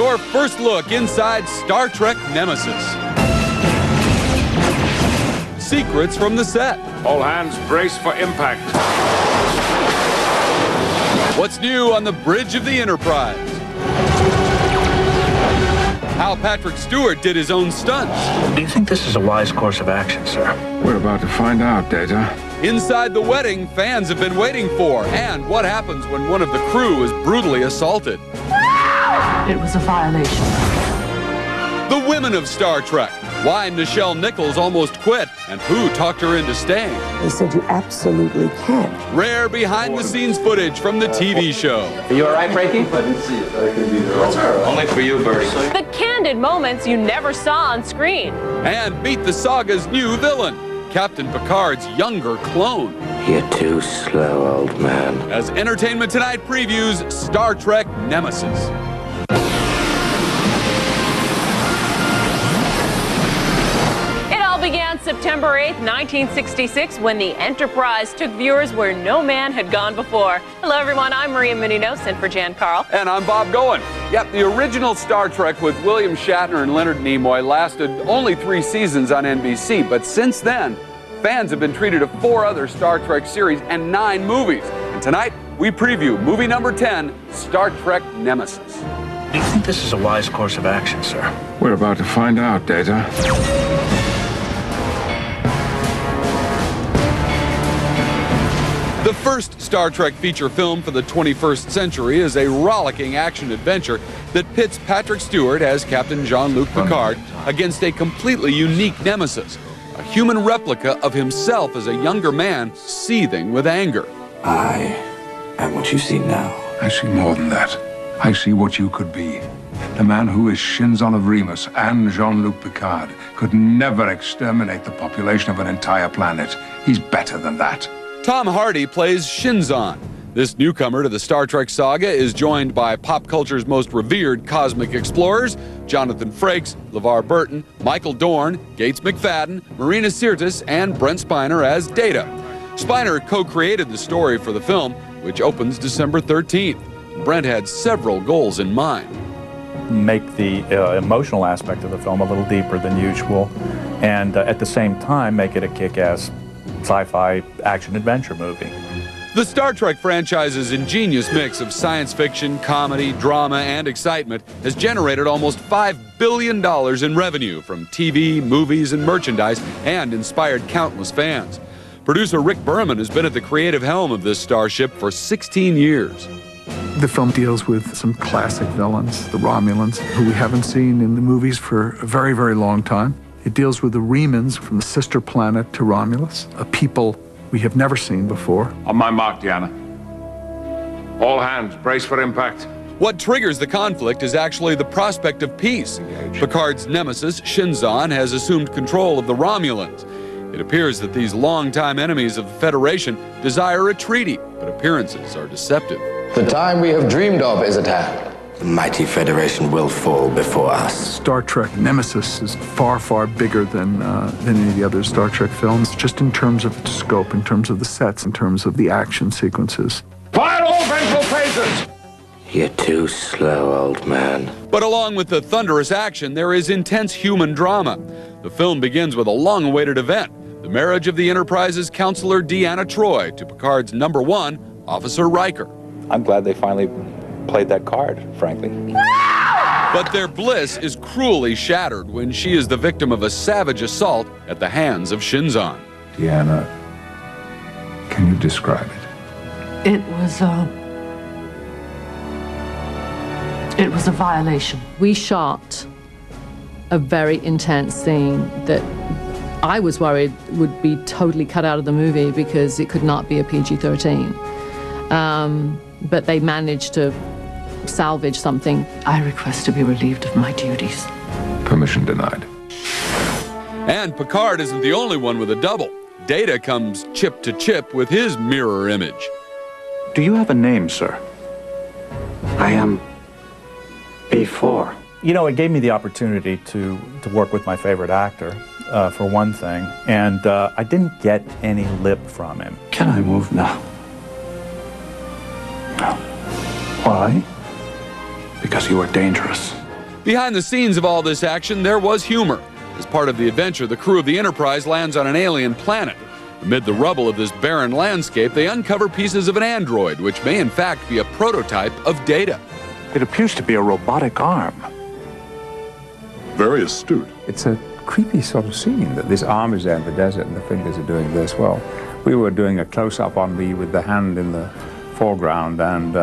Your first look inside Star Trek Nemesis. Secrets from the set. All hands brace for impact. What's new on the bridge of the Enterprise? How Patrick Stewart did his own stunts. Do you think this is a wise course of action, sir? We're about to find out, Data. Inside the wedding fans have been waiting for, and what happens when one of the crew is brutally assaulted. It was a violation. The women of Star Trek. Why Nichelle Nichols almost quit, and who talked her into staying. He said you absolutely can. Rare behind-the-scenes footage from the TV show. Are you all right, Frankie? I didn't see it. I can be there. That's all right. Only for you, Bertie. The candid moments you never saw on screen. And meet the saga's new villain, Captain Picard's younger clone. You're too slow, old man. As Entertainment Tonight previews Star Trek Nemesis. Began September 8th, 1966, when the Enterprise took viewers where no man had gone before. Hello, everyone. I'm Maria Menounos, in for Jan Carl. And I'm Bob Goen. Yep, the original Star Trek with William Shatner and Leonard Nimoy lasted only 3 seasons on NBC, but since then, fans have been treated to 4 other Star Trek series and 9 movies. And tonight, we preview movie number 10, Star Trek Nemesis. Do you think this is a wise course of action, sir? We're about to find out, Data. The first Star Trek feature film for the 21st century is a rollicking action-adventure that pits Patrick Stewart as Captain Jean-Luc Picard against a completely unique nemesis, a human replica of himself as a younger man seething with anger. I am what you see now. I see more than that. I see what you could be. The man who is Shinzon of Remus and Jean-Luc Picard could never exterminate the population of an entire planet. He's better than that. Tom Hardy plays Shinzon. This newcomer to the Star Trek saga is joined by pop culture's most revered cosmic explorers, Jonathan Frakes, LeVar Burton, Michael Dorn, Gates McFadden, Marina Sirtis, and Brent Spiner as Data. Spiner co-created the story for the film, which opens December 13th. Brent had several goals in mind. Make the emotional aspect of the film a little deeper than usual, and at the same time make it a kick-ass sci-fi action-adventure movie. The Star Trek franchise's ingenious mix of science fiction, comedy, drama, and excitement has generated almost $5 billion in revenue from TV, movies, and merchandise, and inspired countless fans. Producer Rick Berman has been at the creative helm of this starship for 16 years. The film deals with some classic villains, the Romulans, who we haven't seen in the movies for a very, very long time. It deals with the Remans from the sister planet to Romulus, a people we have never seen before. On my mark, Deanna. All hands, brace for impact. What triggers the conflict is actually the prospect of peace. Picard's nemesis, Shinzon, has assumed control of the Romulans. It appears that these longtime enemies of the Federation desire a treaty, but appearances are deceptive. The time we have dreamed of is at hand. The mighty Federation will fall before us. Star Trek Nemesis is far, far bigger than any of the other Star Trek films, just in terms of its scope, in terms of the sets, in terms of the action sequences. Fire all ventral phasers! You're too slow, old man. But along with the thunderous action, there is intense human drama. The film begins with a long-awaited event, the marriage of the Enterprise's counselor Deanna Troi to Picard's #1, Officer Riker. I'm glad they finally played that card, frankly. But their bliss is cruelly shattered when she is the victim of a savage assault at the hands of Shinzon. Deanna, can you describe it? It was a violation. We shot a very intense scene that I was worried would be totally cut out of the movie because it could not be a PG-13. But they managed to salvage something. I request to be relieved of my duties. Permission denied. And Picard isn't the only one with a double. Data comes chip to chip with his mirror image. Do you have a name, sir? I am B4. You know, it gave me the opportunity to work with my favorite actor, for one thing, and I didn't get any lip from him. Can I move now? No. Why? Because you are dangerous. Behind the scenes of all this action, there was humor. As part of the adventure, the crew of the Enterprise lands on an alien planet. Amid the rubble of this barren landscape, they uncover pieces of an android, which may in fact be a prototype of Data. It appears to be a robotic arm. Very astute. It's a creepy sort of scene that this arm is there in the desert and the fingers are doing this. Well, we were doing a close-up on me with the hand in the foreground, and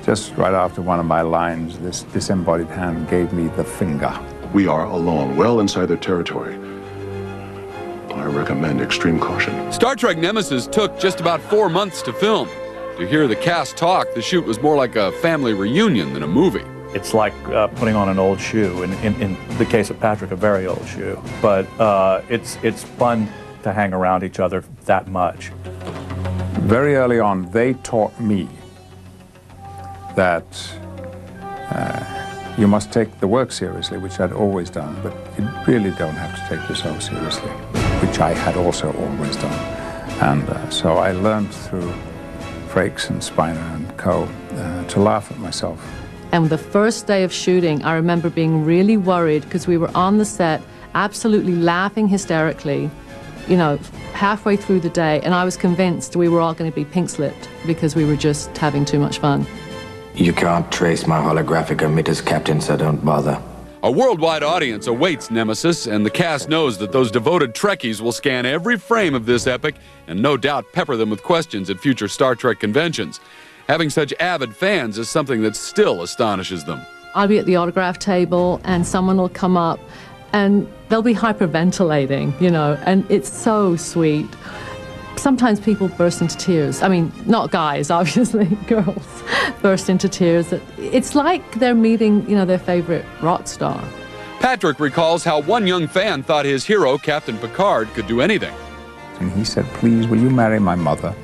just right after one of my lines, this disembodied hand gave me the finger. We are alone, well inside their territory. I recommend extreme caution. Star Trek Nemesis took just about 4 months to film. To hear the cast talk, the shoot was more like a family reunion than a movie. It's like putting on an old shoe, in the case of Patrick, a very old shoe. But it's fun to hang around each other that much. Very early on, they taught me that you must take the work seriously, which I'd always done, but you really don't have to take yourself seriously, which I had also always done. And so I learned through Frakes and Spiner and co. To laugh at myself. And the first day of shooting, I remember being really worried because we were on the set, absolutely laughing hysterically, you know, halfway through the day, and I was convinced we were all going to be pink-slipped because we were just having too much fun. You can't trace my holographic emitters, Captain, so don't bother. A worldwide audience awaits Nemesis, and the cast knows that those devoted Trekkies will scan every frame of this epic and no doubt pepper them with questions at future Star Trek conventions. Having such avid fans is something that still astonishes them. I'll be at the autograph table and someone will come up and they'll be hyperventilating, you know, and it's so sweet. Sometimes people burst into tears. I mean, not guys, obviously, girls burst into tears. It's like they're meeting, you know, their favorite rock star. Patrick recalls how one young fan thought his hero, Captain Picard, could do anything. And he said, "Please, will you marry my mother?"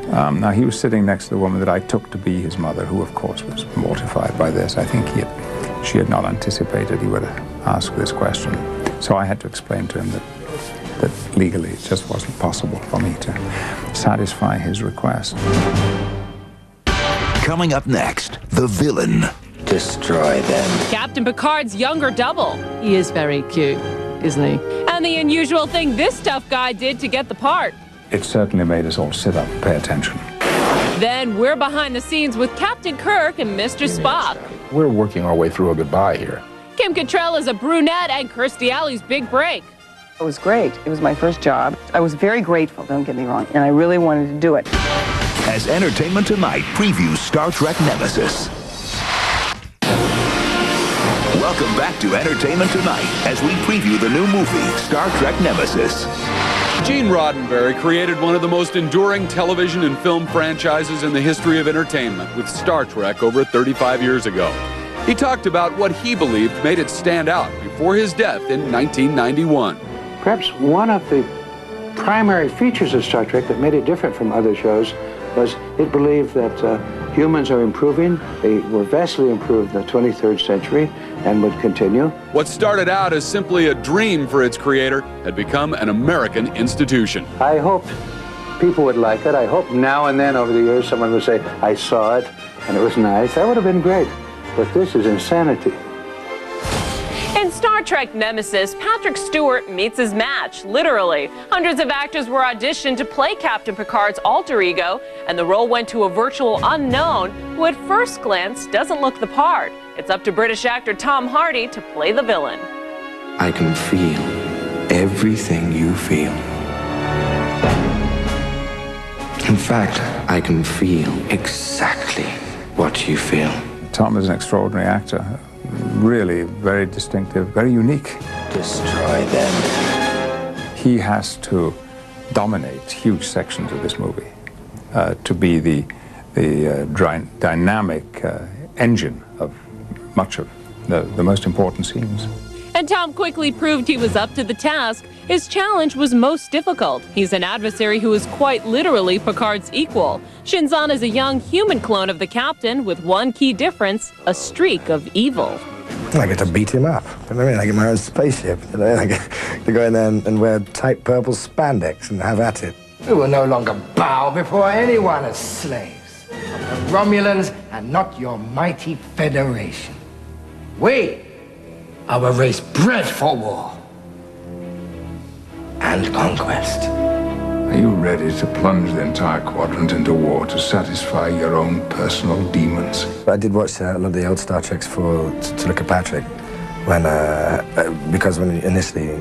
Now, he was sitting next to the woman that I took to be his mother, who, of course, was mortified by this. I think she had not anticipated he would ask this question. So I had to explain to him that legally it just wasn't possible for me to satisfy his request. Coming up next, the villain. Destroy them. Captain Picard's younger double. He is very cute, isn't he? And the unusual thing this tough guy did to get the part. It certainly made us all sit up and pay attention. Then we're behind the scenes with Captain Kirk and Mr. Spock. We're working our way through a goodbye here. Kim Cattrall is a brunette and Kirstie Alley's big break. It was great. It was my first job. I was very grateful, don't get me wrong, and I really wanted to do it. As Entertainment Tonight previews Star Trek Nemesis. Welcome back to Entertainment Tonight as we preview the new movie, Star Trek Nemesis. Gene Roddenberry created one of the most enduring television and film franchises in the history of entertainment with Star Trek over 35 years ago. He talked about what he believed made it stand out before his death in 1991. Perhaps one of the primary features of Star Trek that made it different from other shows was it believed that humans are improving. They were vastly improved in the 23rd century and would continue. What started out as simply a dream for its creator had become an American institution. I hoped people would like it. I hope now and then over the years someone would say, I saw it and it was nice. That would have been great. But this is insanity. In Star Trek Nemesis, Patrick Stewart meets his match, literally. Hundreds of actors were auditioned to play Captain Picard's alter ego, and the role went to a virtual unknown who at first glance doesn't look the part. It's up to British actor Tom Hardy to play the villain. I can feel everything you feel. In fact, I can feel exactly what you feel. Tom is an extraordinary actor. Really very distinctive, very unique. Destroy them. He has to dominate huge sections of this movie to be the dynamic engine of much of the most important scenes. And Tom quickly proved he was up to the task. His challenge was most difficult. He's an adversary who is quite literally Picard's equal. Shinzon is a young human clone of the captain with one key difference, a streak of evil. I get to beat him up. You know what I mean? I get my own spaceship. You know? I get to go in there and wear tight purple spandex and have at it. We will no longer bow before anyone as slaves. The Romulans and not your mighty Federation. We are a race bred for war and conquest. Are you ready to plunge the entire quadrant into war to satisfy your own personal demons? I did watch a lot of the old Star Treks to look at Patrick, because when initially,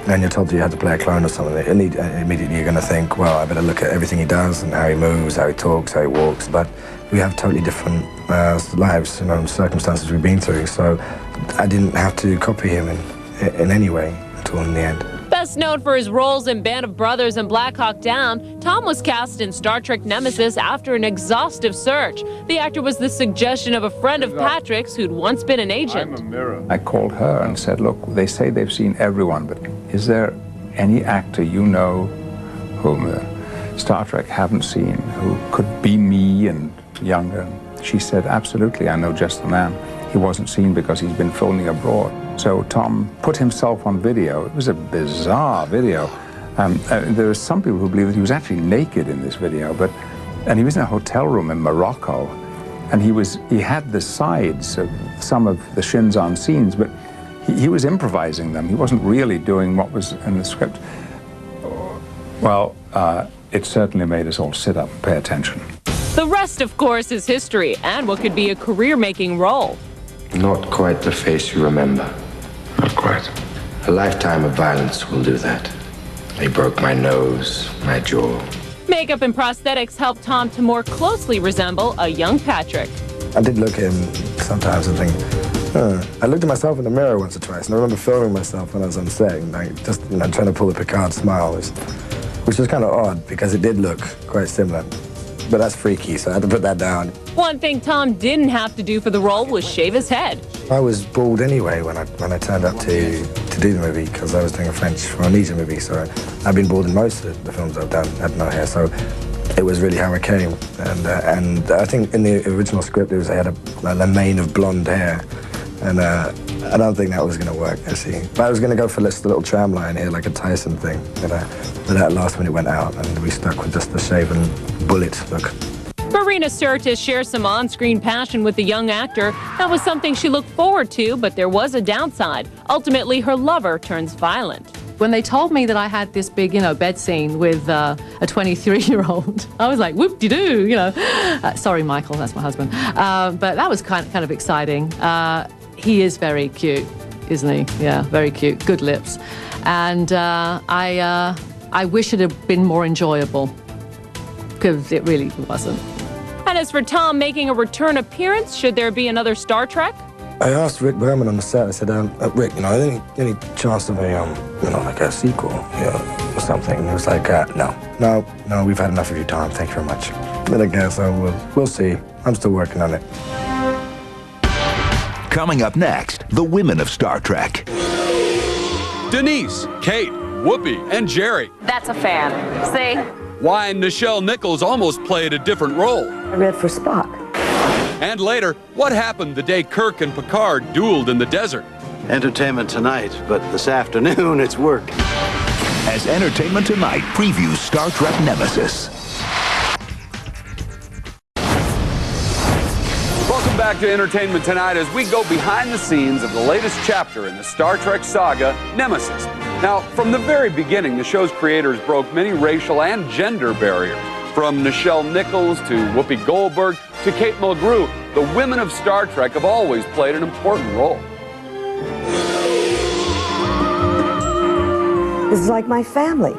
when you're told you had to play a clone or something, immediately you're going to think, well, I better look at everything he does and how he moves, how he talks, how he walks. But we have totally different lives, circumstances we've been through. So I didn't have to copy him in any way at all in the end. Best known for his roles in Band of Brothers and Black Hawk Down, Tom was cast in Star Trek Nemesis after an exhaustive search. The actor was the suggestion of a friend of Patrick's who'd once been an agent. I called her and said, look, they say they've seen everyone, but is there any actor you know whom Star Trek haven't seen who could be me and younger? She said, absolutely, I know just the man. He wasn't seen because he's been filming abroad. So Tom put himself on video. It was a bizarre video. There are some people who believe that he was actually naked in this video, and he was in a hotel room in Morocco, and he had the sides of some of the Shinzon scenes, but he was improvising them. He wasn't really doing what was in the script. Well, it certainly made us all sit up and pay attention. The rest, of course, is history and what could be a career-making role. Not quite the face you remember. Not quite. A lifetime of violence will do that. They broke my nose, my jaw. Makeup and prosthetics helped Tom to more closely resemble a young Patrick. I did look at him sometimes and think, I looked at myself in the mirror once or twice, and I remember filming myself when I was on set, and just trying to pull the Picard smile, which was kind of odd because it did look quite similar. But that's freaky, so I had to put that down. One thing Tom didn't have to do for the role was shave his head. I was bald anyway when I turned up to do the movie, because I was doing a French Polynesia movie, so I've been bald in most of the films I've done, had no hair, so it was really how I came. And I think in the original script I had a mane of blonde hair, and I don't think that was going to work, actually. But I was going to go for this little tram line here, like a Tyson thing, but that last minute went out, and we stuck with just the shaven bullet look. Marina Sirtis shares some on-screen passion with the young actor. That was something she looked forward to, but there was a downside. Ultimately, her lover turns violent. When they told me that I had this big, bed scene with a 23-year-old, I was like, whoop-de-doo, sorry, Michael, that's my husband. But that was kind of exciting. He is very cute, isn't he? Yeah, very cute, good lips. And I wish it had been more enjoyable, because it really wasn't. And as for Tom making a return appearance, should there be another Star Trek? I asked Rick Berman on the set, I said, Rick, any chance of like a sequel, or something? And he was like, no, we've had enough of your time, thank you very much. But I guess we'll see. I'm still working on it. Coming up next, the women of Star Trek. Denise, Kate, Whoopi, and Jerry. That's a fan. See? Why Nichelle Nichols almost played a different role. I read for Spock. And later, what happened the day Kirk and Picard dueled in the desert? Entertainment Tonight, but this afternoon it's work. As Entertainment Tonight previews Star Trek Nemesis. Welcome back to Entertainment Tonight as we go behind the scenes of the latest chapter in the Star Trek saga, Nemesis. Now, from the very beginning, the show's creators broke many racial and gender barriers. From Nichelle Nichols to Whoopi Goldberg to Kate Mulgrew, the women of Star Trek have always played an important role. This is like my family.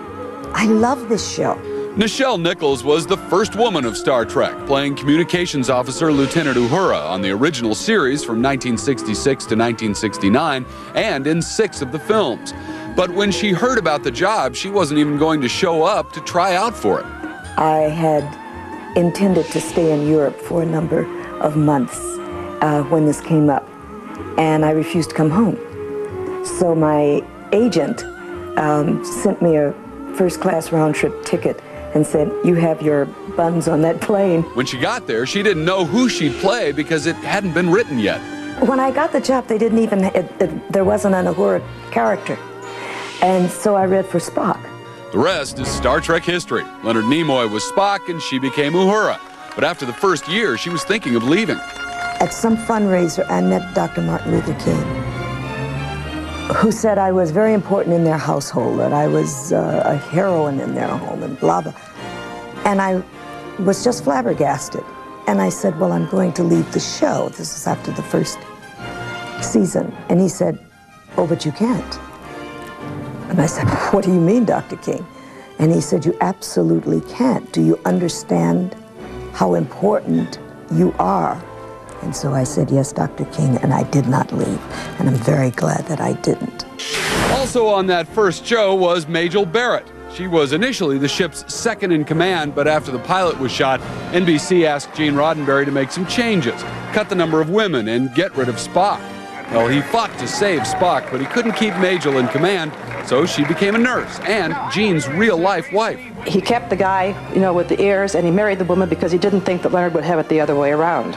I love this show. Nichelle Nichols was the first woman of Star Trek, playing Communications Officer Lieutenant Uhura on the original series from 1966 to 1969 and in 6 of the films. But when she heard about the job, she wasn't even going to show up to try out for it. I had intended to stay in Europe for a number of months when this came up, and I refused to come home. So my agent sent me a first-class round-trip ticket and said, you have your buns on that plane. When she got there, she didn't know who she'd play because it hadn't been written yet. When I got the job, they didn't even, there wasn't an Uhura character. And so I read for Spock. The rest is Star Trek history. Leonard Nimoy was Spock and she became Uhura. But after the first year, she was thinking of leaving. at some fundraiser, I met Dr. Martin Luther King, who said I was very important in their household, that I was a heroine in their home, and blah, blah. And I was just flabbergasted. And I said, well, I'm going to leave the show. This is after the first season. And he said, oh, but you can't. And I said, what do you mean, Dr. King? And he said, you absolutely can't. Do you understand how important you are? And so I said, yes, Dr. King, and I did not leave. And I'm very glad that I didn't. Also on that first show was Majel Barrett. She was initially the ship's second in command, but after the pilot was shot, NBC asked Gene Roddenberry to make some changes, cut the number of women, and get rid of Spock. Well, he fought to save Spock, but he couldn't keep Majel in command, so she became a nurse and Gene's real-life wife. He kept the guy, you know, with the ears, and he married the woman because he didn't think that Leonard would have it the other way around.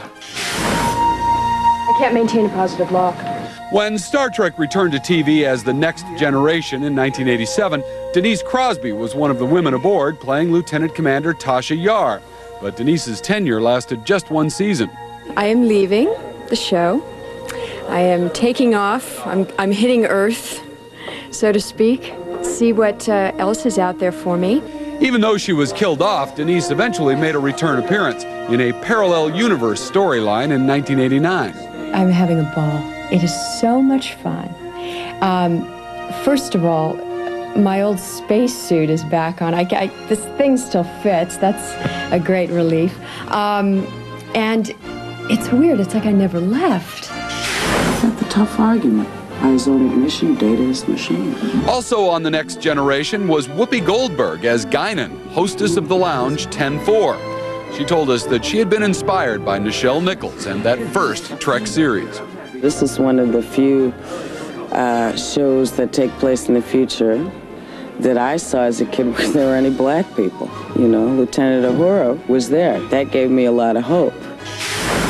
I can't maintain a positive lock. When Star Trek returned to TV as The Next Generation in 1987, Denise Crosby was one of the women aboard, playing Lieutenant Commander Tasha Yar. But Denise's tenure lasted just one season. I am leaving the show. I am taking off. I'm hitting Earth, so to speak. See what else is out there for me. Even though she was killed off, Denise eventually made a return appearance in a parallel universe storyline in 1989. I'm having a ball. It is so much fun. First of all, my old spacesuit is back on. This thing still fits. That's a great relief. And it's weird. It's like I never left. That's a tough argument. I was on admission, data is machine. Also on The Next Generation was Whoopi Goldberg as Guinan, hostess of the lounge 10-4. She told us that she had been inspired by Nichelle Nichols and that first Trek series. This is one of the few shows that take place in the future that I saw as a kid where there were any black people. You know, Lieutenant Uhura was there. That gave me a lot of hope.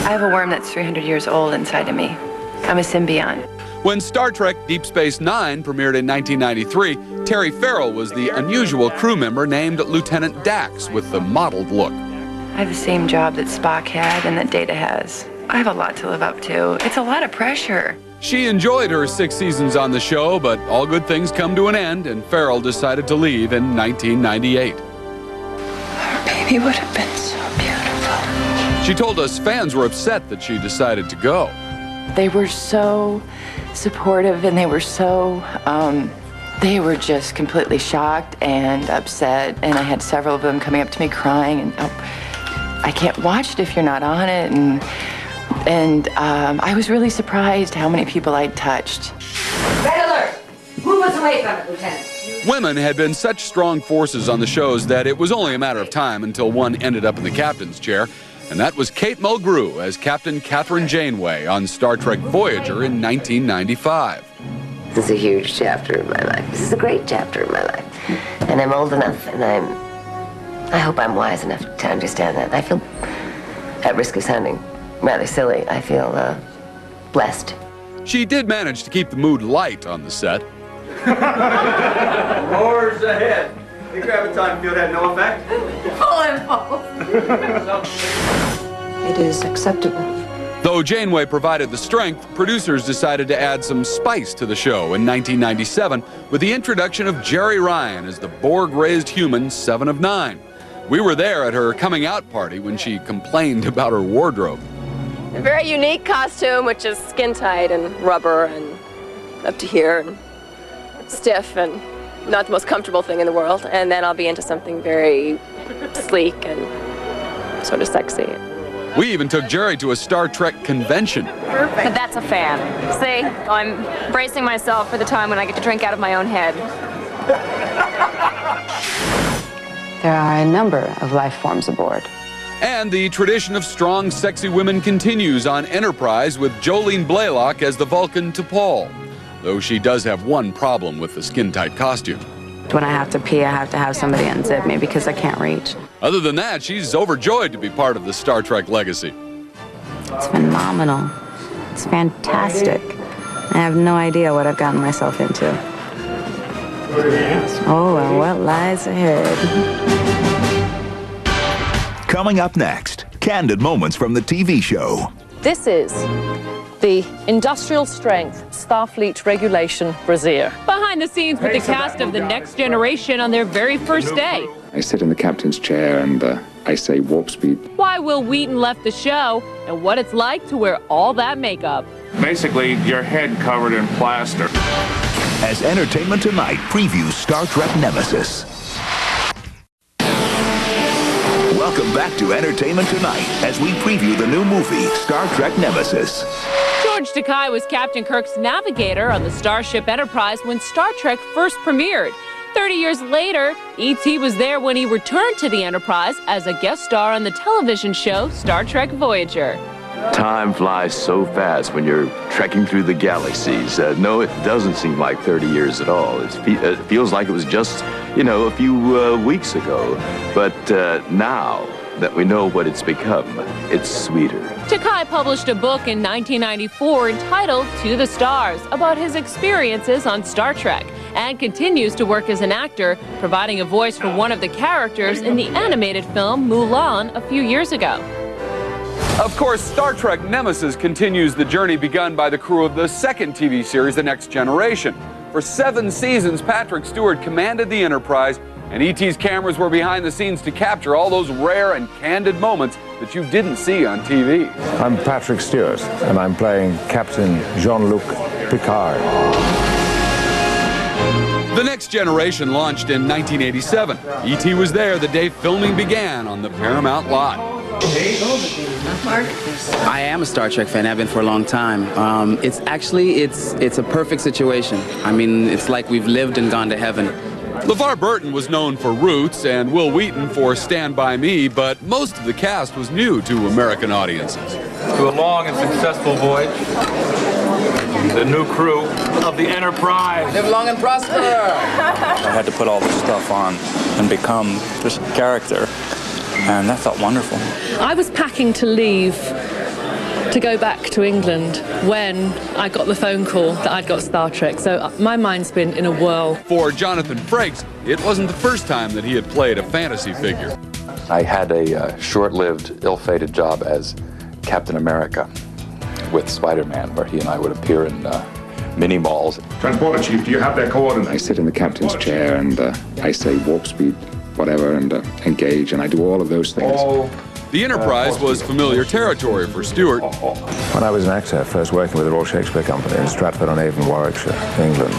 I have a worm that's 300 years old inside of me. I'm a symbiont. When Star Trek Deep Space Nine premiered in 1993, Terry Farrell was the unusual crew member named Lieutenant Dax with the mottled look. I have the same job that Spock had and that Data has. I have a lot to live up to. It's a lot of pressure. She enjoyed her 6 seasons on the show, but all good things come to an end, and Farrell decided to leave in 1998. Our baby would have been so beautiful. She told us fans were upset that she decided to go. They were so supportive, and they were just completely shocked and upset, and I had several of them coming up to me crying, and I can't watch it if you're not on it, and I was really surprised how many people I'd touched. Red alert! Move us away from it, Lieutenant. Women had been such strong forces on the shows that it was only a matter of time until one ended up in the captain's chair, and that was Kate Mulgrew as Captain Catherine Janeway on Star Trek Voyager in 1995. This is a huge chapter in my life. This is a great chapter in my life. And I'm old enough, and I hope I'm wise enough to understand that. I feel, at risk of sounding rather silly, I feel blessed. She did manage to keep the mood light on the set. Wars ahead. The graviton field had no effect. It is acceptable. Though Janeway provided the strength, producers decided to add some spice to the show in 1997 with the introduction of Jerry Ryan as the Borg-raised human 7 of 9. We were there at her coming out party when she complained about her wardrobe. A very unique costume, which is skin tight and rubber and up to here and stiff and not the most comfortable thing in the world. And then I'll be into something very sleek and sort of sexy. We even took Jerry to a Star Trek convention. But that's a fan. See, I'm bracing myself for the time when I get to drink out of my own head. There are a number of life forms aboard. And the tradition of strong, sexy women continues on Enterprise with Jolene Blalock as the Vulcan T'Pol. Though she does have one problem with the skin-tight costume. When I have to pee, I have to have somebody unzip me because I can't reach. Other than that, she's overjoyed to be part of the Star Trek legacy. It's phenomenal. It's fantastic. I have no idea what I've gotten myself into. Oh, and what lies ahead. Coming up next, candid moments from the TV show. This is the industrial strength Starfleet regulation brassiere. Behind the scenes with the cast of The Next Generation on their very first day. I sit in the captain's chair and I say warp speed. Why Will Wheaton left the show and what it's like to wear all that makeup. Basically, your head covered in plaster. As Entertainment Tonight previews Star Trek Nemesis. Welcome back to Entertainment Tonight as we preview the new movie, Star Trek Nemesis. George Takei was Captain Kirk's navigator on the Starship Enterprise when Star Trek first premiered. 30 years later, E.T. was there when he returned to the Enterprise as a guest star on the television show Star Trek Voyager. Time flies so fast when you're trekking through the galaxies. No, it doesn't seem like 30 years at all. It feels like it was just, a few weeks ago. But now that we know what it's become, it's sweeter. Takei published a book in 1994 entitled To the Stars about his experiences on Star Trek and continues to work as an actor, providing a voice for one of the characters in the animated film Mulan a few years ago. Of course, Star Trek Nemesis continues the journey begun by the crew of the second TV series, The Next Generation. For 7 seasons, Patrick Stewart commanded the Enterprise, and E.T.'s cameras were behind the scenes to capture all those rare and candid moments that you didn't see on TV. I'm Patrick Stewart, and I'm playing Captain Jean-Luc Picard. The Next Generation launched in 1987. E.T. was there the day filming began on the Paramount lot. I am a Star Trek fan. I've been for a long time. It's a perfect situation. I mean, it's like we've lived and gone to heaven. LeVar Burton was known for Roots and Will Wheaton for Stand By Me, but most of the cast was new to American audiences. To a long and successful voyage, the new crew of the Enterprise. Live long and prosper! I had to put all this stuff on and become this character, and that felt wonderful. I was packing to leave to go back to England when I got the phone call that I'd got Star Trek, so my mind's been in a whirl. For Jonathan Frakes, it wasn't the first time that he had played a fantasy figure. I had a short-lived, ill-fated job as Captain America with Spider-Man, where he and I would appear in mini malls. Transporter Chief, do you have their coordinates? I sit in the captain's chair and I say warp speed, whatever, and engage, and I do all of those things. The Enterprise was familiar territory for Stewart. When I was an actor, first working with the Royal Shakespeare Company in Stratford-on-Avon, Warwickshire, England,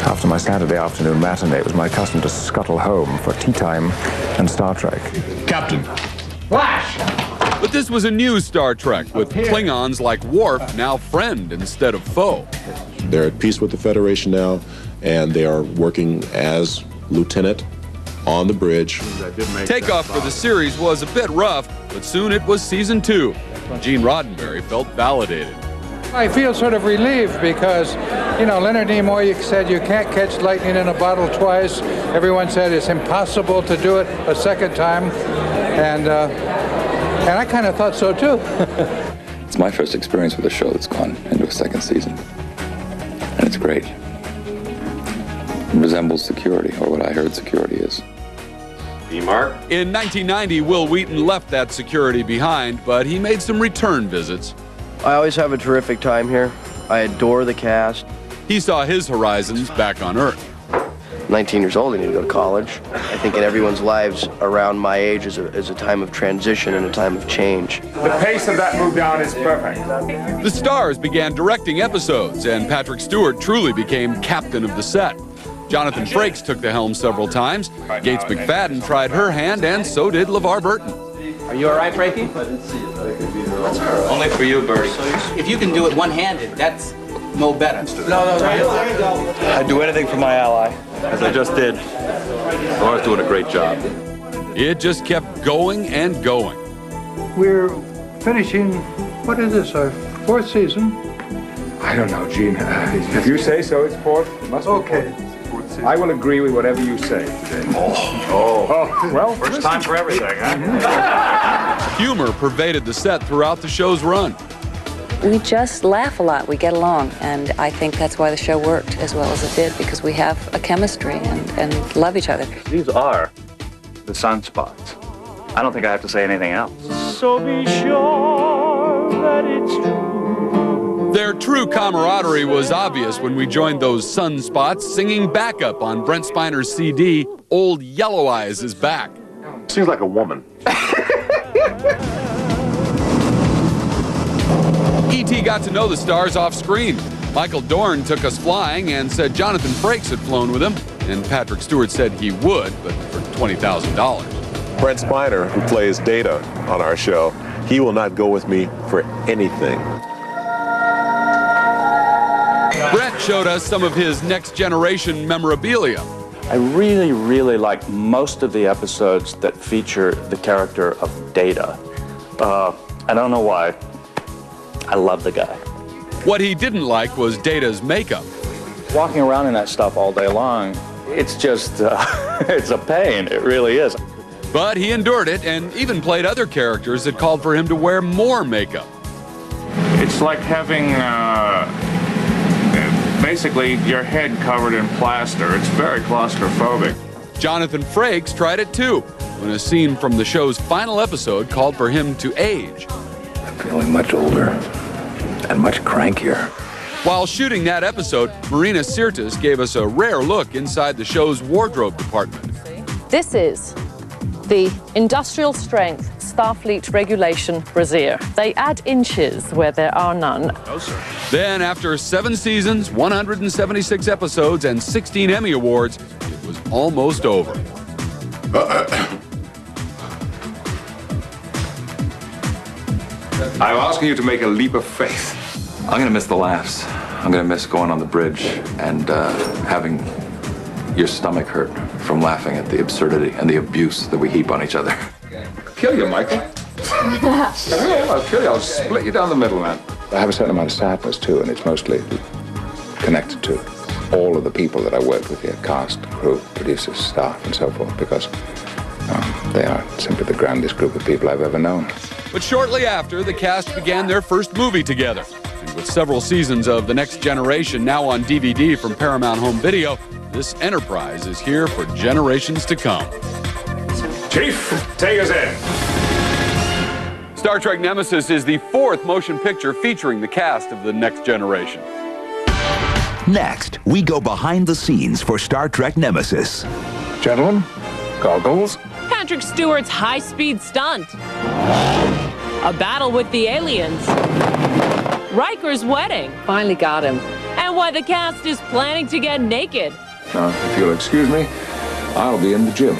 after my Saturday afternoon matinee, it was my custom to scuttle home for tea time and Star Trek. Captain. Flash! But this was a new Star Trek, with Klingons like Worf now friend instead of foe. They're at peace with the Federation now, and they are working as lieutenant on the bridge. Takeoff for the series was a bit rough, but soon it was season 2. Gene Roddenberry felt validated. I feel sort of relieved because, Leonard Nimoy said you can't catch lightning in a bottle twice. Everyone said it's impossible to do it a second time. And I kind of thought so too. It's my first experience with a show that's gone into a second season, and it's great. It resembles Security, or what I heard Security is. Mark? In 1990, Will Wheaton left that Security behind, but he made some return visits. I always have a terrific time here. I adore the cast. He saw his horizons back on Earth. 19 years old, I need to go to college. I think in everyone's lives around my age is a time of transition and a time of change. The pace of that move down is perfect. The stars began directing episodes, and Patrick Stewart truly became captain of the set. Jonathan Frakes took the helm several times. Gates McFadden tried her hand, and so did LeVar Burton. Are you all right, Frankie? Only for you, Bertie. If you can do it one-handed, that's no better. No. I'd do anything for my ally, as I just did. Laura's doing a great job. It just kept going and going. We're finishing, what is this, our 4th season? I don't know, Gene. If you say so, it's 4th. It must be okay. 4th. I will agree with whatever you say. Well, first time for everything, huh? Humor pervaded the set throughout the show's run. We just laugh a lot. We get along, and I think that's why the show worked as well as it did, because we have a chemistry and love each other. These are the sunspots. I don't think I have to say anything else. So be sure but it's true. Their true camaraderie was obvious when we joined those sunspots singing backup on Brent Spiner's CD, Old Yellow Eyes is Back. Seems like a woman. E.T. got to know the stars off screen. Michael Dorn took us flying and said Jonathan Frakes had flown with him, and Patrick Stewart said he would, but for $20,000. Brent Spiner, who plays Data on our show, he will not go with me for anything. Brent showed us some of his Next Generation memorabilia. I really, really like most of the episodes that feature the character of Data. I don't know why. I love the guy. What he didn't like was Data's makeup. Walking around in that stuff all day long, it's just, it's a pain. It really is. But he endured it and even played other characters that called for him to wear more makeup. It's like having basically your head covered in plaster. It's very claustrophobic. Jonathan Frakes tried it too, when a scene from the show's final episode called for him to age. I'm feeling much older and much crankier. While shooting that episode, Marina Sirtis gave us a rare look inside the show's wardrobe department. This is the industrial strength Starfleet regulation brassiere. They add inches where there are none. Oh, sir. Then, after 7 seasons, 176 episodes, and 16 Emmy Awards, it was almost over. I'm asking you to make a leap of faith. I'm gonna miss the laughs. I'm gonna miss going on the bridge and having your stomach hurt from laughing at the absurdity and the abuse that we heap on each other. I'll kill you, Michael. I'll kill you. I'll split you down the middle, man. I have a certain amount of sadness too, and it's mostly connected to all of the people that I work with here, cast, crew, producers, staff, and so forth, because they are simply the grandest group of people I've ever known. But shortly after, the cast began their first movie together. And with several seasons of The Next Generation now on DVD from Paramount Home Video, this enterprise is here for generations to come. Chief, take us in. Star Trek Nemesis is the 4th motion picture featuring the cast of The Next Generation. Next, we go behind the scenes for Star Trek Nemesis. Gentlemen, goggles. Patrick Stewart's high-speed stunt. A battle with the aliens. Riker's wedding. Finally got him. And why the cast is planning to get naked. Now, if you'll excuse me, I'll be in the gym.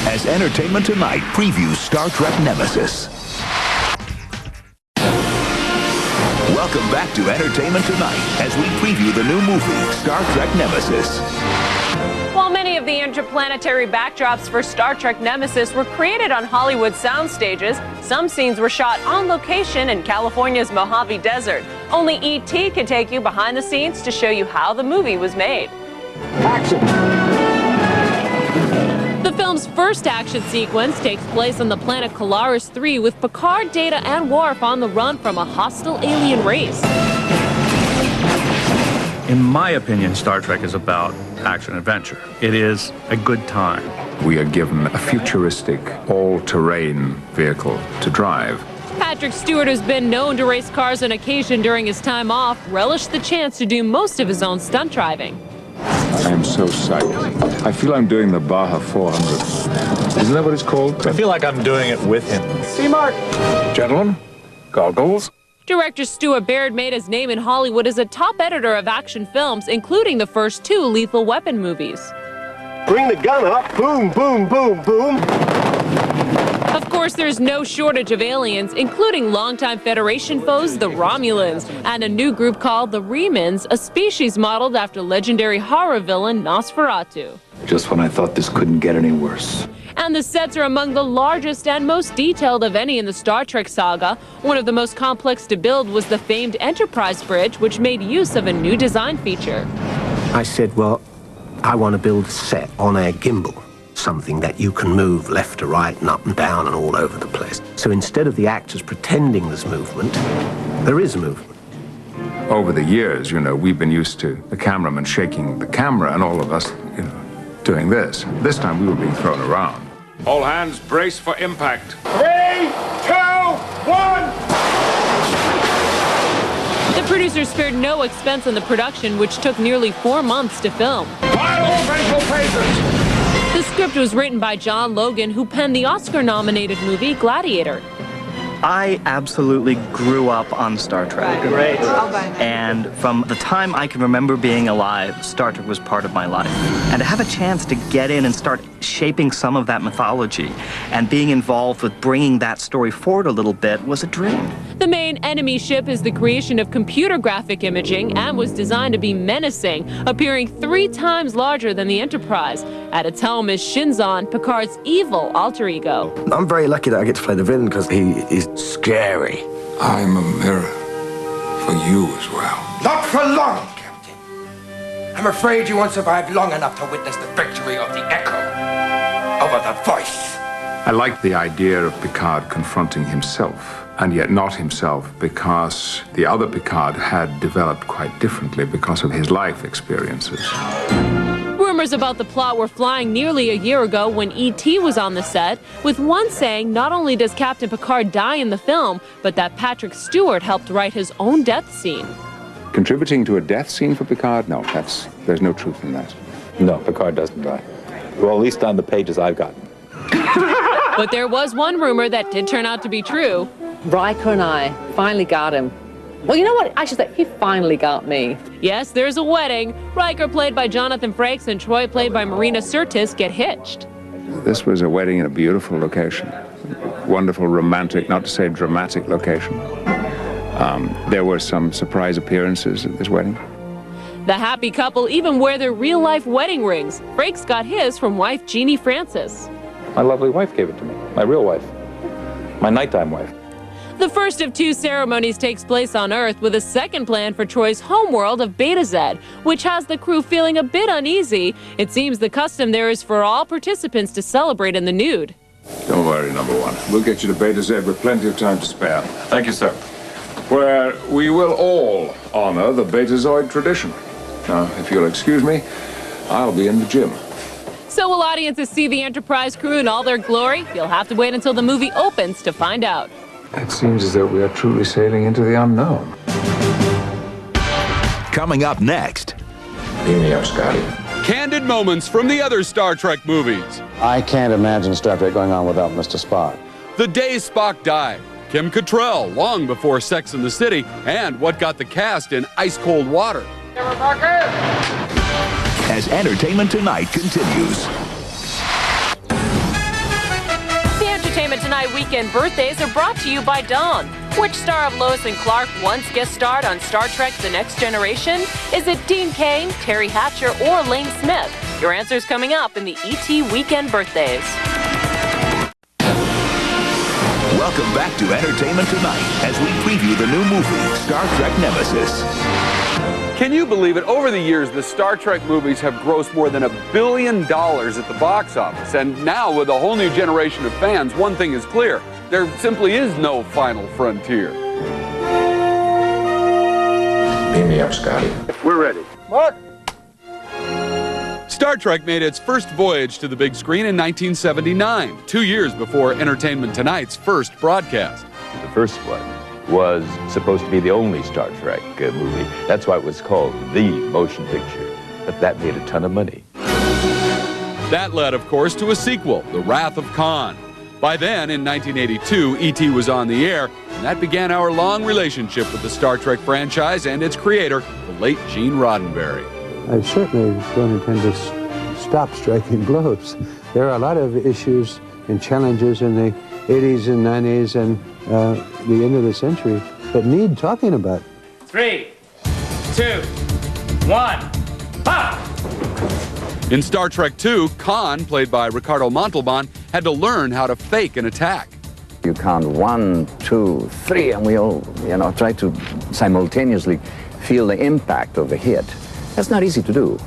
As Entertainment Tonight previews Star Trek Nemesis. Welcome back to Entertainment Tonight as we preview the new movie, Star Trek Nemesis. While many of the interplanetary backdrops for Star Trek Nemesis were created on Hollywood sound stages, some scenes were shot on location in California's Mojave Desert. Only E.T. could take you behind the scenes to show you how the movie was made. Action! The film's first action sequence takes place on the planet Kalaris 3 with Picard, Data, and Worf on the run from a hostile alien race. In my opinion, Star Trek is about action-adventure. It is a good time. We are given a futuristic, all-terrain vehicle to drive. Patrick Stewart has been known to race cars on occasion during his time off, relished the chance to do most of his own stunt driving. I am so psyched. I feel I'm doing the Baja 400. Isn't that what it's called? I feel like I'm doing it with him. See, Mark. Gentlemen, goggles. Director Stuart Baird made his name in Hollywood as a top editor of action films, including the first 2 Lethal Weapon movies. Bring the gun up. Boom, boom, boom, boom. Of course, there's no shortage of aliens, including longtime Federation foes, the Romulans, and a new group called the Remans, a species modeled after legendary horror villain Nosferatu. Just when I thought this couldn't get any worse. And the sets are among the largest and most detailed of any in the Star Trek saga. One of the most complex to build was the famed Enterprise Bridge, which made use of a new design feature. I said, well, I want to build a set on a gimbal, something that you can move left to right and up and down and all over the place. So instead of the actors pretending there's movement, there is movement. Over the years, we've been used to the cameraman shaking the camera and all of us, doing this. This time we were being thrown around. All hands brace for impact. 3, 2, 1. The producers spared no expense on the production, which took nearly 4 months to film. The script was written by John Logan, who penned the Oscar-nominated movie Gladiator. I absolutely grew up on Star Trek. Great. And from the time I can remember being alive, Star Trek was part of my life. And to have a chance to get in and start shaping some of that mythology and being involved with bringing that story forward a little bit was a dream. The main enemy ship is the creation of computer graphic imaging and was designed to be menacing, appearing 3 times larger than the Enterprise. At its helm is Shinzon, Picard's evil alter ego. I'm very lucky that I get to play the villain because he is scary. I'm a mirror for you as well. Not for long, Captain. I'm afraid you won't survive long enough to witness the victory of the Echo over the Voice. I like the idea of Picard confronting himself, and yet not himself, because the other Picard had developed quite differently because of his life experiences. Rumors about the plot were flying nearly a year ago when E.T. was on the set, with one saying not only does Captain Picard die in the film, but that Patrick Stewart helped write his own death scene. Contributing to a death scene for Picard? No, there's no truth in that. No, Picard doesn't die. Well, at least on the pages I've gotten. But there was one rumor that did turn out to be true. Riker and I finally got him. Well, you know what? I should say, he finally got me. Yes, there's a wedding. Riker, played by Jonathan Frakes, and Troy, played by Marina Sirtis, get hitched. This was a wedding in a beautiful location. Wonderful, romantic, not to say dramatic location. There were some surprise appearances at this wedding. The happy couple even wear their real-life wedding rings. Frakes got his from wife Jeannie Francis. My lovely wife gave it to me. My real wife. My nighttime wife. The first of 2 ceremonies takes place on Earth, with a second planned for Troy's homeworld of Beta Z, which has the crew feeling a bit uneasy. It seems the custom there is for all participants to celebrate in the nude. Don't worry, number 1. We'll get you to Beta Z with plenty of time to spare. Thank you, sir. Where we will all honor the Betazoid tradition. Now, if you'll excuse me, I'll be in the gym. So will audiences see the Enterprise crew in all their glory? You'll have to wait until the movie opens to find out. It seems as though we are truly sailing into the unknown. Coming up next. Beam me up, Scotty. Candid moments from the other Star Trek movies. I can't imagine Star Trek going on without Mr. Spock. The day Spock died. Kim Cattrall, long before Sex and the City, and what got the cast in ice-cold water. As Entertainment Tonight continues. The Entertainment Tonight weekend birthdays are brought to you by Dawn. Which star of Lois and Clark once guest starred on Star Trek The Next Generation? Is it Dean Cain, Terry Hatcher, or Lane Smith? Your answer's coming up in the ET weekend birthdays. Welcome back to Entertainment Tonight as we preview the new movie, Star Trek Nemesis. Can you believe it? Over the years, the Star Trek movies have grossed more than $1 billion at the box office. And now, with a whole new generation of fans, one thing is clear. There simply is no final frontier. Beam me up, Scotty. We're ready. Mark! Star Trek made its first voyage to the big screen in 1979, 2 years before Entertainment Tonight's first broadcast. The first one was supposed to be the only Star Trek movie. That's why it was called the motion picture. But that made a ton of money. That led, of course, to a sequel, The Wrath of Khan. By then, in 1982, E.T. was on the air, and that began our long relationship with the Star Trek franchise and its creator, the late Gene Roddenberry. I certainly don't intend to stop striking blows. There are a lot of issues and challenges in the 80s and 90s and the end of the century that need talking about. 3, 2, 1, pop! In Star Trek II, Khan, played by Ricardo Montalban, had to learn how to fake an attack. You count 1, 2, 3, and we all, try to simultaneously feel the impact of the hit. That's not easy to do.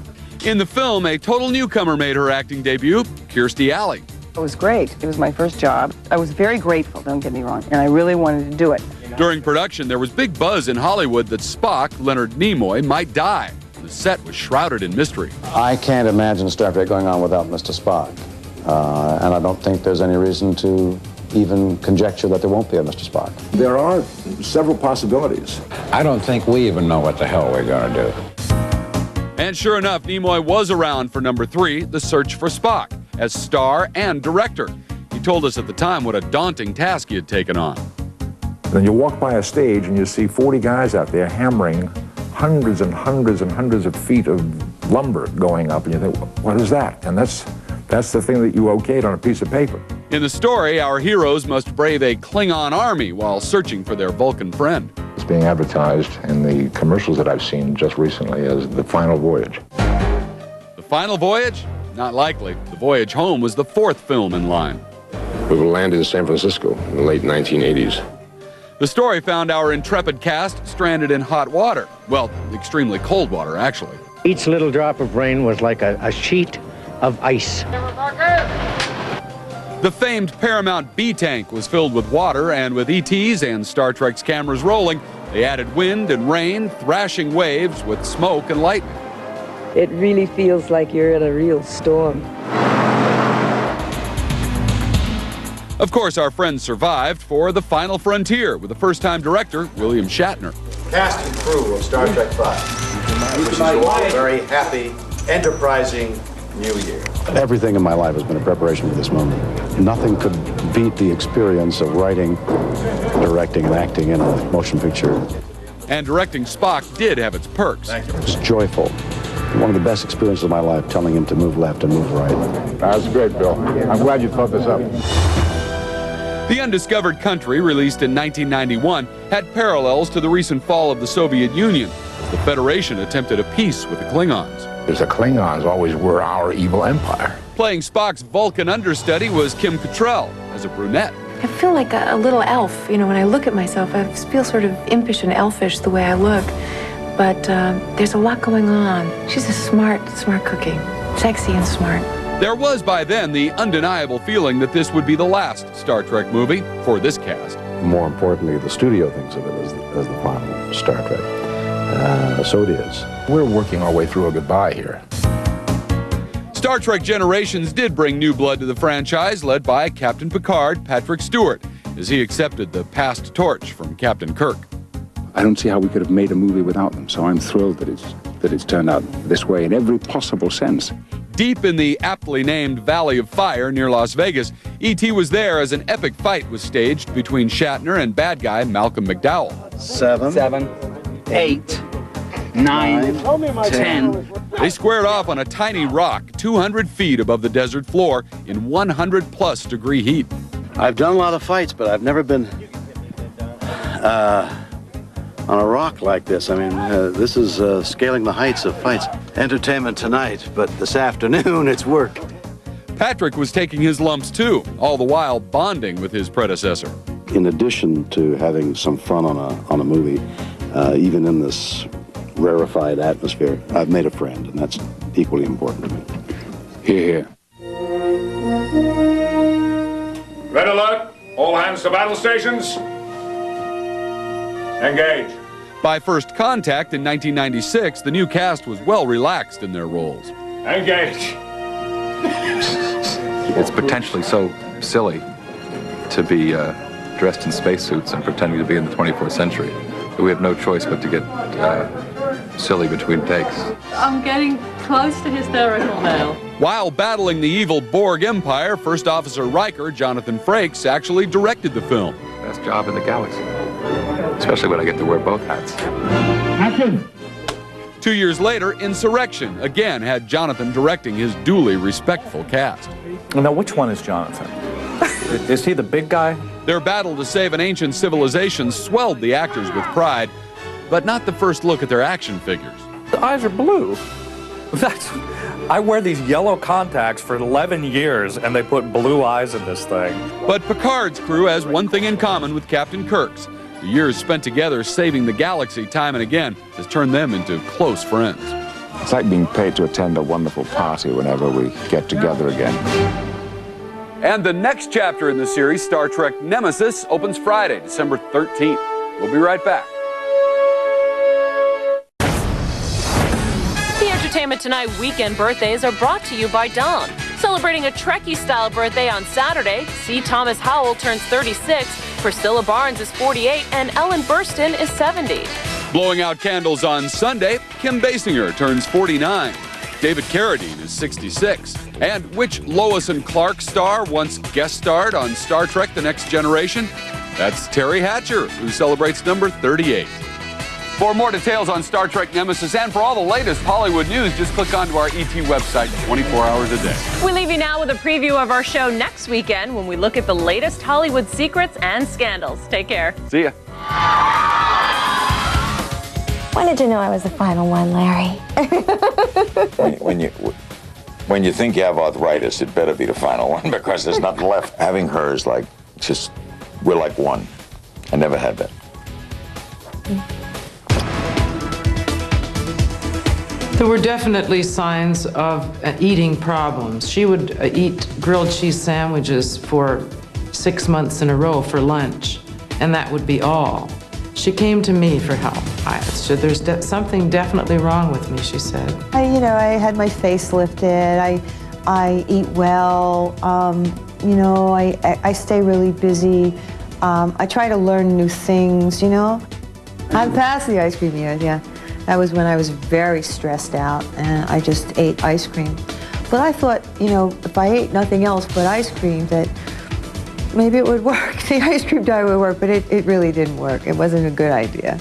In the film, a total newcomer made her acting debut, Kirstie Alley. It was great. It was my first job. I was very grateful, don't get me wrong, and I really wanted to do it. During production, there was big buzz in Hollywood that Spock, Leonard Nimoy, might die. The set was shrouded in mystery. I can't imagine Star Trek going on without Mr. Spock. And I don't think there's any reason to even conjecture that there won't be a Mr. Spock. There are several possibilities. I don't think we even know what the hell we're going to do. And sure enough, Nimoy was around for number 3, The Search for Spock, as star and director. He told us at the time what a daunting task he had taken on. Then you walk by a stage and you see 40 guys out there hammering hundreds and hundreds and hundreds of feet of lumber going up, and you think, what is that? And that's the thing that you okayed on a piece of paper. In the story, our heroes must brave a Klingon army while searching for their Vulcan friend. It's being advertised in the commercials that I've seen just recently as The Final Voyage. The Final Voyage? Not likely. The Voyage Home was the 4th film in line. We landed in San Francisco in the late 1980s. The story found our intrepid cast stranded in hot water. Well, extremely cold water, actually. Each little drop of rain was like a sheet of ice. The famed Paramount B-tank was filled with water, and with ET's and Star Trek's cameras rolling, they added wind and rain, thrashing waves with smoke and lightning. It really feels like you're in a real storm. Of course, our friends survived for The Final Frontier with the first-time director, William Shatner. Cast and crew of Star Trek V. Wishes you all a very happy, enterprising New Year. Everything in my life has been a preparation for this moment. Nothing could beat the experience of writing, directing, and acting in a motion picture. And directing Spock did have its perks. It was joyful. One of the best experiences of my life, telling him to move left and move right. That's great, Bill. I'm glad you thought this up. The Undiscovered Country, released in 1991, had parallels to the recent fall of the Soviet Union, as the Federation attempted a peace with the Klingons. Because the Klingons always were our evil empire. Playing Spock's Vulcan understudy was Kim Cattrall, as a brunette. I feel like a little elf. You know, when I look at myself, I feel sort of impish and elfish the way I look. But there's a lot going on. She's a smart cookie. Sexy and smart. There was by then the undeniable feeling that this would be the last Star Trek movie for this cast. More importantly, the studio thinks of it as the final Star Trek. So it is. We're working our way through a goodbye here. Star Trek Generations did bring new blood to the franchise, led by Captain Picard, Patrick Stewart, as he accepted the passed torch from Captain Kirk. I don't see how we could have made a movie without them, so I'm thrilled that it's turned out this way in every possible sense. Deep in the aptly named Valley of Fire near Las Vegas, E.T. was there as an epic fight was staged between Shatner and bad guy Malcolm McDowell. 7, 8, 9, 10. They squared off on a tiny rock 200 feet above the desert floor in 100-plus degree heat. I've done a lot of fights, but I've never been on a rock like this. I mean, this is scaling the heights of fights. Entertainment tonight, but this afternoon it's work. Patrick was taking his lumps too, all the while bonding with his predecessor. In addition to having some fun on a movie, even in this rarefied atmosphere, I've made a friend, and that's equally important to me. Hear, hear. Red alert! All hands to battle stations. Engage. By first contact in 1996, the new cast was well relaxed in their roles. Engage. It's potentially so silly to be dressed in spacesuits and pretending to be in the 24th century. We have no choice but to get silly between takes. I'm getting close to hysterical now. While battling the evil Borg Empire, First Officer Riker, Jonathan Frakes, actually directed the film. Best job in the galaxy. Especially when I get to wear both hats. Action! 2 years later, Insurrection again had Jonathan directing his duly respectful cast. Now, which one is Jonathan? Is he the big guy? Their battle to save an ancient civilization swelled the actors with pride, but not the first look at their action figures. The eyes are blue. I wear these yellow contacts for 11 years, and they put blue eyes in this thing. But Picard's crew has one thing in common with Captain Kirk's. The years spent together saving the galaxy time and again has turned them into close friends. It's like being paid to attend a wonderful party whenever we get together again. And the next chapter in the series, Star Trek Nemesis, opens Friday, December 13th. We'll be right back. The Entertainment Tonight weekend birthdays are brought to you by Dawn. Celebrating a Trekkie-style birthday on Saturday, C. Thomas Howell turns 36, Priscilla Barnes is 48, and Ellen Burstyn is 70. Blowing out candles on Sunday, Kim Basinger turns 49. David Carradine is 66. And which Lois and Clark star once guest starred on Star Trek The Next Generation? That's Terry Hatcher, who celebrates number 38. For more details on Star Trek Nemesis and for all the latest Hollywood news, just click onto our ET website 24 hours a day. We leave you now with a preview of our show next weekend when we look at the latest Hollywood secrets and scandals. Take care. See ya. When did you know I was the final one, Larry? When you think you have arthritis, it better be the final one because there's nothing left. Having her is like, just, we're like one. I never had that. There were definitely signs of eating problems. She would eat grilled cheese sandwiches for 6 months in a row for lunch, and that would be all. She came to me for help. There's something definitely wrong with me, she said. I had my face lifted. I eat well. I stay really busy. I try to learn new things, I'm past the ice cream years, yeah. That was when I was very stressed out and I just ate ice cream. But I thought, if I ate nothing else but ice cream, that maybe it would work. The ice cream diet would work, but it really didn't work. It wasn't a good idea.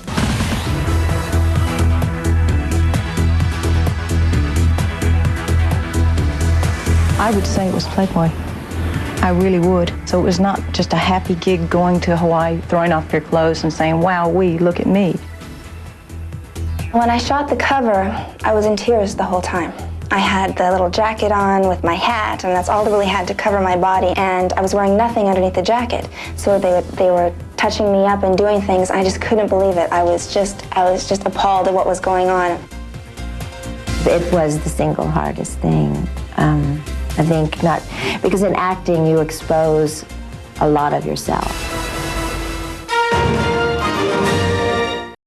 I would say it was Playboy. I really would. So it was not just a happy gig going to Hawaii, throwing off your clothes and saying, wow, look at me. When I shot the cover, I was in tears the whole time. I had the little jacket on with my hat, and that's all they really had to cover my body, and I was wearing nothing underneath the jacket. So they were touching me up and doing things. I just couldn't believe it. I was just appalled at what was going on. It was the single hardest thing. I think not, because in acting you expose a lot of yourself.